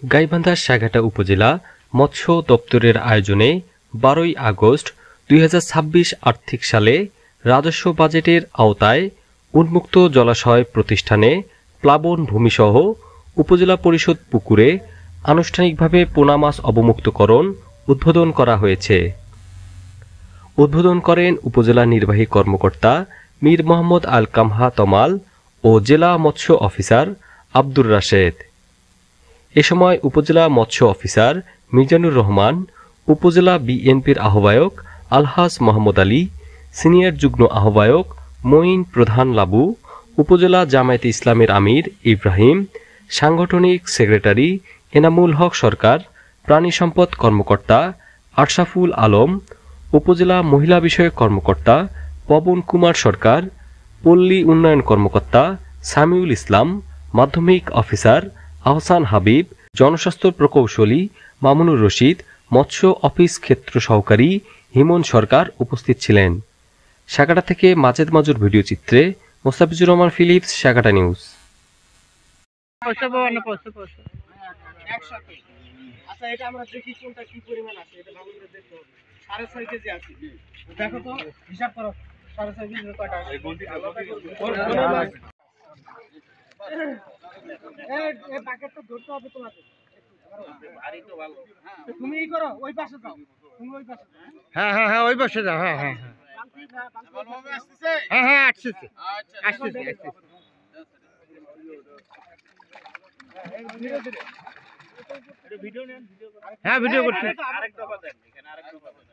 গাইবান্ধা সাঘাটা উপজেলা মৎস্য দপ্তরের আয়োজনে 12ই আগস্ট 2026 আর্থিক সালে রাজস্ব বাজেটের আওতায় উন্মুক্ত জলাশয় প্রতিষ্ঠানে প্লাবন ভূমিসহ উপজেলা পরিষদ পুকুরে আনুষ্ঠানিকভাবে পোনা মাছ অবমুক্তকরণ উদ্বোধন করা হয়েছে। উদ্বোধন করেন উপজেলা নির্বাহী কর্মকর্তা মীর মোহাম্মদ আল কামহা তমাল ও জেলা মৎস্য অফিসার আব্দুর রাশেদ। এ সময় উপজেলা মৎস্য অফিসার মিজানুর রহমান, উপজেলা বিএনপির আহ্বায়ক আলহাজ মোহাম্মদ আলী, সিনিয়র যুগ্ম আহ্বায়ক মঈন প্রধান লাবু, উপজেলা জামায়াতে ইসলামের আমির ইব্রাহিম, সাংগঠনিক সেক্রেটারি এনামুল হক সরকার, প্রাণী সম্পদ কর্মকর্তা আশরাফুল আলম, উপজেলা মহিলা বিষয়ক কর্মকর্তা পবন কুমার সরকার, পল্লী উন্নয়ন কর্মকর্তা সামিউল ইসলাম, মাধ্যমিক অফিসার আহসান হাবিব, জনস্বাস্থ্য প্রকৌশলী মামুনুর রশিদ, মৎস্য অফিস ক্ষেত্র সহকারী হিমন সরকার উপস্থিত ছিলেন। সাঘাটা থেকে মাজেদ মাজুর ভিডিও চিত্রে মোস্তাফিজুর রহমান ফিলিপস, সাঘাটা নিউজ। আচ্ছা, এটা আমরা দেখি কোনটা কি পরিমাণ আছে, এটা ভালো করে দেখতে হবে। 6.5 কেজি আছে, দেখো তো, হিসাব করো 6.5 কেজি কয়টা আছে। এই প্যাকেটটা ধরতে হবে তোমাকে, ভারী তো ভালো। তুমি এই করো, ওই পাশে যাও, তুমি ওই পাশে যাও। হ্যাঁ হ্যাঁ হ্যাঁ, ওই পাশে যাও। হ্যাঁ হ্যাঁ হ্যাঁ, ভালোভাবে আসছে। হ্যাঁ হ্যাঁ, আসছে। আচ্ছা, আসছে। হ্যাঁ, ভিডিও করছি। আরেক দফা দেন, এখানে আরেক দফা দেন।